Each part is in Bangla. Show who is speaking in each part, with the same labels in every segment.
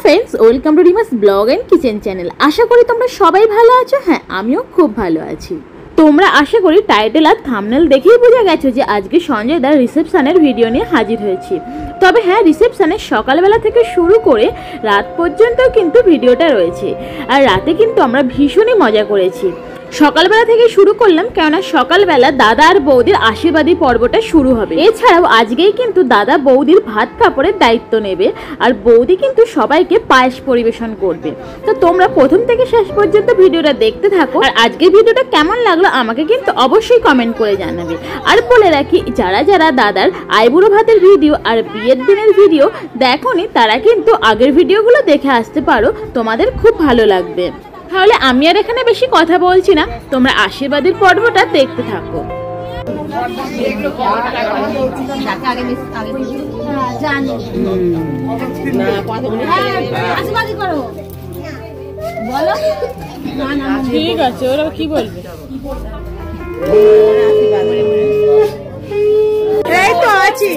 Speaker 1: Friends welcome to Rima's blog and kitchen channel. আশা করি তোমরা সবাই ভালো আছো। হ্যাঁ, আমিও খুব ভালো আছি। তোমরা আশা করি টাইটেল আর থাম্বনেল দেখেই বুঝে গেছো যে আজকে সঞ্জয় দার রিসেপশনের ভিডিও নিয়ে হাজির হয়েছি। তবে হ্যাঁ, রিসেপশনের সকালবেলা থেকে শুরু করে রাত পর্যন্ত কিন্তু ভিডিওটা রয়েছে। আর রাতে কিন্তু আমরা ভীষণই মজা করেছি। সকালবেলা থেকে শুরু করলাম, কেননা সকালবেলা দাদা আর বৌদির আশীর্বাদী পর্বটা শুরু হবে। এছাড়াও আজকেই কিন্তু দাদা বৌদির ভাত কাপড়ের দায়িত্ব নেবে, আর বৌদি কিন্তু সবাইকে পায়েস পরিবেশন করবে। তো তোমরা প্রথম থেকে শেষ পর্যন্ত ভিডিওটা দেখতে থাকো। আর আজকের ভিডিওটা কেমন লাগলো আমাকে কিন্তু অবশ্যই কমেন্ট করে জানাবে। আর বলে রাখি, যারা যারা দাদার আইবুড়ো ভাতের ভিডিও আর বিয়ের দিনের ভিডিও দেখোনি তারা কিন্তু আগের ভিডিওগুলো দেখে আসতে পারো, তোমাদের খুব ভালো লাগবে। তাহলে আমি আর এখানে বেশি কথা বলছি না, তোমরা আশীর্বাদের পর্বটা দেখতে থাকো। ঠিক আছে, ওরা কি বলবে? এই তো আছি।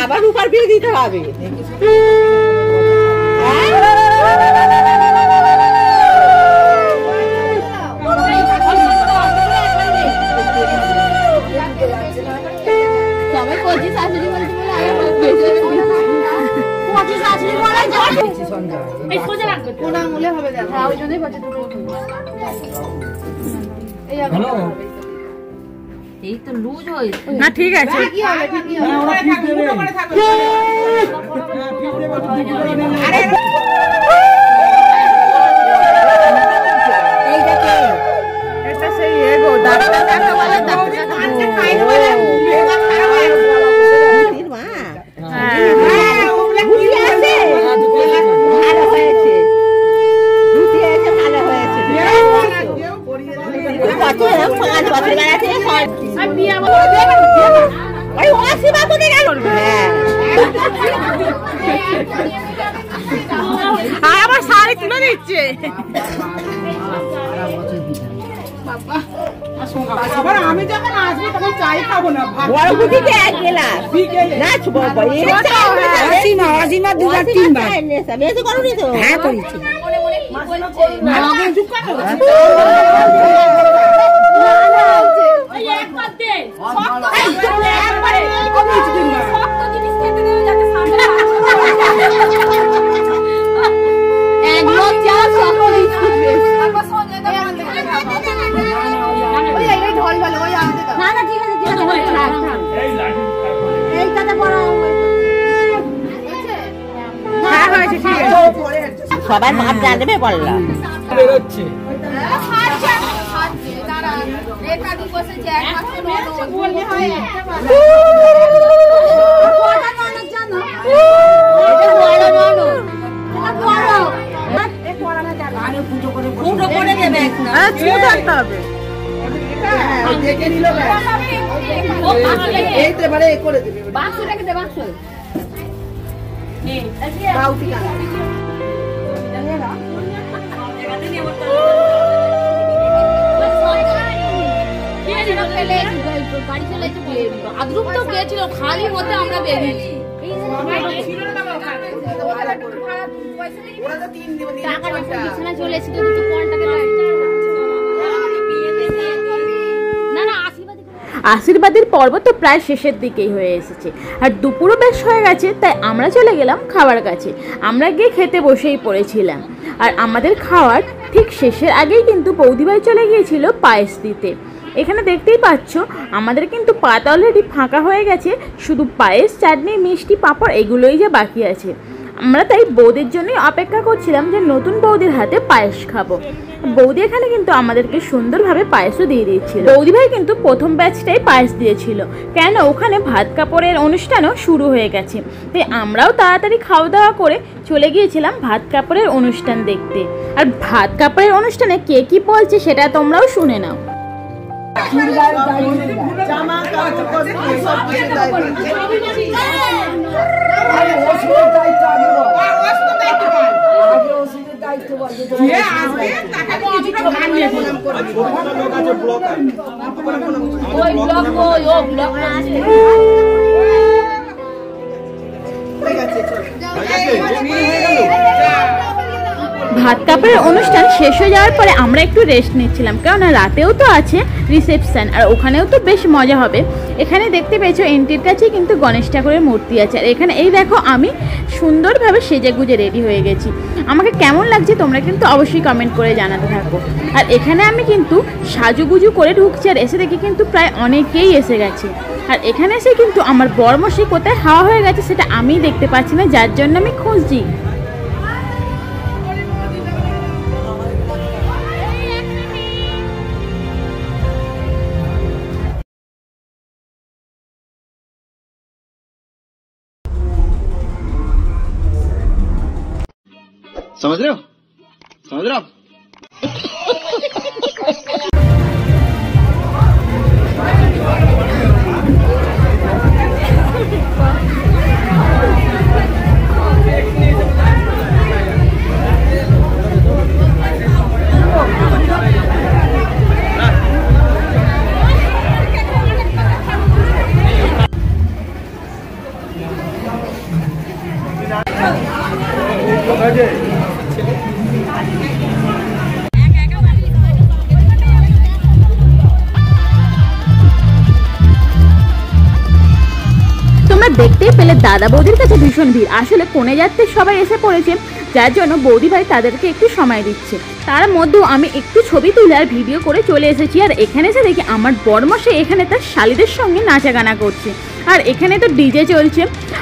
Speaker 1: আবার উপর বিয়ে দিতে হবে। এই তো লুজ হয় না, ঠিক আছে। আবার শাড়ি তুলে দিচ্ছে। আমি যখন আসবো তখন চাই খাবো না, বড় বুটিতে এক গ্লাস নাচ বাবা। অসীমা অসীমা 2-3 বার বেশি করুনি তো? হ্যাঁ করেছি। সবাই মাপ জানবে বললাম। খালি হতে আমরা বেরিয়েছি। চলে এসেছি আশীর্বাদের পর্ব তো প্রায় শেষের দিকেই হয়ে এসেছে, আর দুপুরও বেশ হয়ে গেছে, তাই আমরা চলে গেলাম খাবার কাছে। আমরা গিয়ে খেতে বসেই পড়েছিলাম, আর আমাদের খাওয়ার ঠিক শেষের আগেই কিন্তু বৌদিভাই চলে গিয়েছিল পায়েস দিতে। এখানে দেখতেই পাচ্ছ আমাদের কিন্তু পাতা অলরেডি ফাঁকা হয়ে গেছে, শুধু পায়েস, চাটনি, মিষ্টি, পাঁপড় এগুলোই যা বাকি আছে। আমরা তাই বৌদির জন্যই অপেক্ষা করছিলাম যে নতুন বৌদির হাতে পায়েস খাবো। বৌদি এখানে কিন্তু আমাদেরকে সুন্দরভাবে পায়েসও দিয়ে দিয়েছিল। বৌদি ভাই কিন্তু প্রথম ব্যাচটাই পায়েস দিয়েছিল, কেন ওখানে ভাত কাপড়ের অনুষ্ঠানও শুরু হয়ে গেছে, তাই আমরাও তাড়াতাড়ি খাওয়া দাওয়া করে চলে গিয়েছিলাম ভাত কাপড়ের অনুষ্ঠান দেখতে। আর ভাত কাপড়ের অনুষ্ঠানে কে কি বলছে সেটা তোমরাও শুনে নাও। ভাত কাপড়ের অনুষ্ঠান শেষ হয়ে যাওয়ার পরে আমরা একটু রেস্ট নিচ্ছিলাম, কারণ রাতেও তো আছে রিসেপশন, আর ওখানেও তো বেশ মজা হবে। এখানে দেখতে পেয়েছো এন্ট্রির কাছে কিন্তু গণেশ ঠাকুরের মূর্তি আছে, আর এখানে এই দেখো আমি সুন্দরভাবে সেজে গুজে রেডি হয়ে গেছি। আমাকে কেমন লাগছে তোমরা কিন্তু অবশ্যই কমেন্ট করে জানাতে থাকো। আর এখানে আমি কিন্তু সাজুগুজু করে ঢুকছি, আর এসে দেখি কিন্তু প্রায় অনেকেই এসে গেছে। আর এখানে এসে কিন্তু আমার বরমশাই কোথায় হাওয়া হয়ে গেছে সেটা আমি দেখতে পাচ্ছি না, যার জন্য আমি খুঁজছি।
Speaker 2: समझ रहे हो? समझ रहे हो?
Speaker 1: দেখতেই পেলে দাদা বৌদির কাছে ভীষণ ভিড়, আসলে কোণে যাত্রী সবাই এসে পড়েছে, যার জন্য বৌদি ভাই তাদেরকে একটু সময় দিচ্ছে। তার মধ্যেও আমি একটু ছবি তুলে আর ভিডিও করে চলে এসেছি। আর এখানে এসে দেখি আমার বরমশাই এখানে তার শালিদের সঙ্গে নাচা গানা করছে, আর এখানে তো ডিজে চলছে।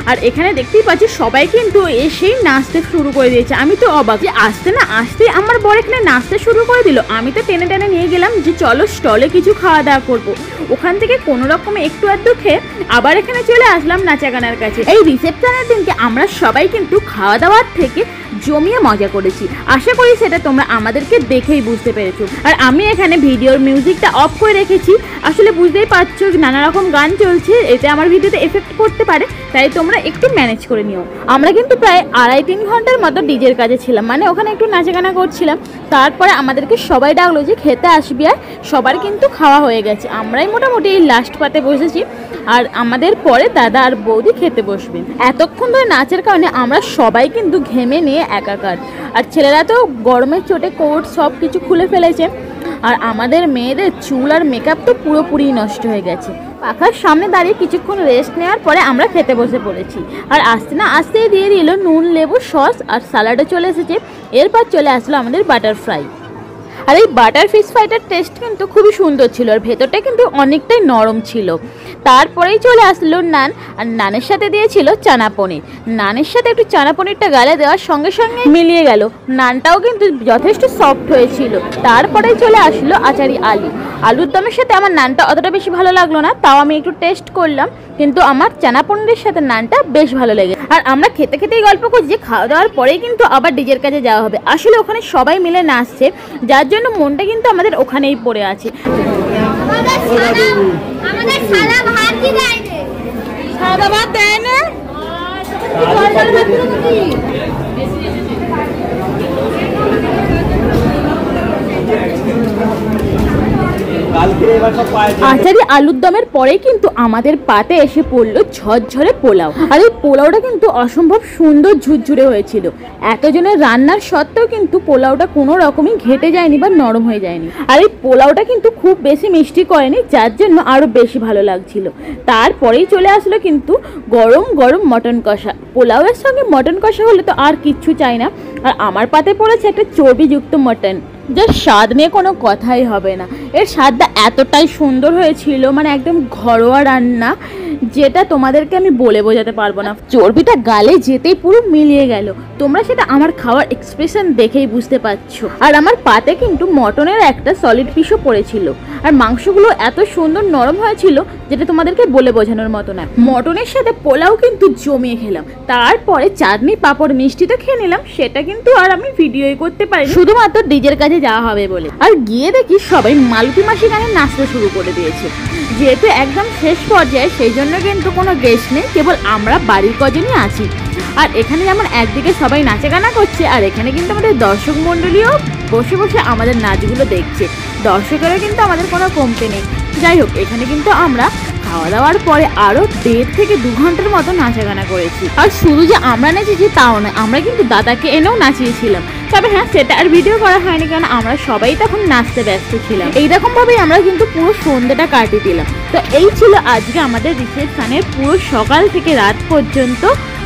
Speaker 1: আর এখানে দেখতেই পাচ্ছি সবাই কিন্তু এসেই নাচতে শুরু করে দিয়েছে। আমি তো অবাক যে আসতে না আসতেই আমার বর এখানে নাচতে শুরু করে দিল। আমি তো টেনে টেনে নিয়ে গেলাম যে চলো স্টলে কিছু খাওয়া দাওয়া করবো। ওখান থেকে কোনো রকমে একটু আধটু খেয়ে আবার এখানে চলে আসলাম নাচা গানার কাছে। এই রিসেপশনের দিনকে আমরা সবাই কিন্তু খাওয়া দাওয়ার থেকে জমিয়ে মজা করেছি। আশা করি সেটা তোমরা আমাদেরকে দেখেই বুঝতে পেরেছো। আর আমি এখানে ভিডিওর মিউজিকটা অফ করে রেখেছি, আসলে বুঝতেই পারছো নানা রকম গান চলছে, এতে আমার ভিডিওতে এফেক্ট করতে পারে, তাই তোমরা একটু ম্যানেজ করে নিও। আমরা কিন্তু প্রায় 2.5-3 ঘন্টার মতো ডিজের কাজে ছিলাম, মানে ওখানে একটু নাচা গানা করছিলাম। তারপরে আমাদেরকে সবাই ডাকলো যে খেতে আসবি, আর সবার কিন্তু খাওয়া হয়ে গেছে। আমরাই মোটামুটি এই লাস্ট পাতে বসেছি, আর আমাদের পরে দাদা আর বৌদি খেতে বসবেন। এতক্ষণ ধরে নাচের কারণে আমরা সবাই কিন্তু ঘেমে নিয়ে একাকার, আর ছেলেরা তো গরমের চোটে কোট সব কিছু খুলে ফেলেছে, আর আমাদের মেয়েদের চুল আর মেকআপ তো পুরোপুরি নষ্ট হয়ে গেছে। পাখার সামনে দাঁড়িয়ে কিছুক্ষণ রেস্ট নেওয়ার পরে আমরা খেতে বসে পড়েছি। আর আসতে না আসতেই দিয়ে দিল নুন, লেবু, সস, আর স্যালাডও চলে এসেছে। এরপর চলে আসলো আমাদের বাটার ফ্রাই। আর এই বাটার ফিশ ফ্রাইটার টেস্ট কিন্তু খুবই সুন্দর ছিল, আর ভেতরটা কিন্তু অনেকটাই নরম ছিল। তারপরেই চলে আসলো নান, আর নানের সাথে দিয়েছিল চানা পনির। নানের সাথে একটু চানা পনিরটা গালে দেওয়ার সঙ্গে সঙ্গে মিলিয়ে গেল, নানটাও কিন্তু যথেষ্ট সফট হয়েছিল। তারপরেই চলে আসলো আচারি আলু। আলুর দমের সাথে আমার নানটা অতটা বেশি ভালো লাগলো না, তাও আমি একটু টেস্ট করলাম, কিন্তু আমার চানা পনিরের সাথে নানটা বেশ ভালো লেগে। আর আমরা খেতে খেতেই গল্প করছি যে খাওয়া দাওয়ার পরেই কিন্তু আবার ডিজের কাছে যাওয়া হবে। আসলে ওখানে সবাই মিলে নাচছে, যার জন্য মনটা কিন্তু আমাদের ওখানেই পড়ে আছে। সাদা ভাত দেয় না, আচারি আলুর দমের পরে কিন্তু আমাদের পাতে এসে পড়লো ঝরঝরে পোলাও। আর এই পোলাওটা কিন্তু অসম্ভব সুন্দর ঝুরঝুরে হয়েছিল। এতজনের রান্নার সত্ত্বেও কিন্তু পোলাওটা কোনো রকমই ঘেটে যায়নি বা নরম হয়ে যায়নি। আর এই পোলাওটা কিন্তু খুব বেশি মিষ্টি করেনি, যার জন্য আরো বেশি ভালো লাগছিল। তারপরেই চলে আসলো কিন্তু গরম গরম মটন কষা। পোলাওয়ের সঙ্গে মটন কষা হলে তো আর কিচ্ছু চাই না। আর আমার পাতে পড়েছে একটা চর্বিযুক্ত মটন, যার স্বাদ নিয়ে কোনো কথাই হবে না। এর স্বাদটা এতটাই সুন্দর হয়েছিল, মানে একদম ঘরোয়া রান্না, যেটা তোমাদেরকে আমি বলে বোঝাতে পারবো না। চর্বিটা গালে যেতেই পুরো মিলিয়ে গেল। তোমরা সেটা আমার খাওয়ার এক্সপ্রেশন দেখেই বুঝতে পারছো। আর আমার পাতে কিন্তু মটনের একটা সলিড পিসও পড়েছিল। আর মাংসগুলো এত সুন্দর নরম হয়েছিল যেটা তোমাদেরকে বলে বোঝানোর মতো না। মটনের সাথে পোলাও কিন্তু জমিয়ে খেলাম। তারপরে চাটনি পাঁপড় মিষ্টি তো খেয়ে নিলাম, সেটা কিন্তু আর আমি ভিডিওই করতে পারি, শুধুমাত্র ডিজের কাছে যাওয়া হবে বলে। আর গিয়ে দেখি সবাই মালতী মাসি গানে নাচতে শুরু করে দিয়েছে। যেহেতু একদম শেষ পর্যায়ে, সেই জন্য কিন্তু কোনো গেস্ট নেই, কেবল আমরা বাড়ির কজনই আছি। আর এখানে যেমন একদিকে সবাই নাচে গানা করছে, আর এখানে কিন্তু আমাদের দর্শক মণ্ডলীও বসে বসে আমাদের নাচগুলো দেখছে। দর্শকেরও কিন্তু আমাদের কোনো কমতে নেই। যাই হোক, এখানে কিন্তু আমরা খাওয়া দাওয়ার পরে আরো 1.5 থেকে 2 ঘন্টার মতো নাচা গানা করেছি। আর শুধু যে আমরা নেচেছি তাও নয়, আমরা কিন্তু দাদাকে এনেও নাচিয়েছিলাম। তবে হ্যাঁ, সেটা আর ভিডিও করা হয়নি, কারণ আমরা সবাই তখন নাচতে ব্যস্ত ছিলাম। এইরকম ভাবেই আমরা কিন্তু পুরো সন্ধ্যাটা কাটিয়ে দিলাম। তো এই ছিল আজকে আমাদের রিসেপশনের পুরো সকাল থেকে রাত পর্যন্ত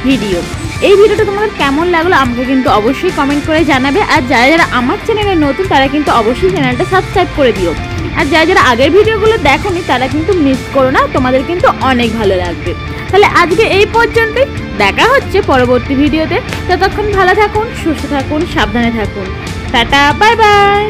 Speaker 1: ভিডিও। এই ভিডিওটা তোমাদের কেমন লাগলো আমাকে কিন্তু অবশ্যই কমেন্ট করে জানাবে। আর যারা যারা আমার চ্যানেলে নতুন তারা কিন্তু অবশ্যই চ্যানেলটা সাবস্ক্রাইব করে দিও। আর যারা যারা আগের ভিডিওগুলো দেখোনি তারা কিন্তু মিস করো না, তোমাদের কিন্তু অনেক ভালো লাগবে। তাহলে আজকে এই পর্যন্তই, দেখা হচ্ছে পরবর্তী ভিডিওতে। ততক্ষণ ভালো থাকুন, সুস্থ থাকুন, সাবধানে থাকুন। Tata, bye bye.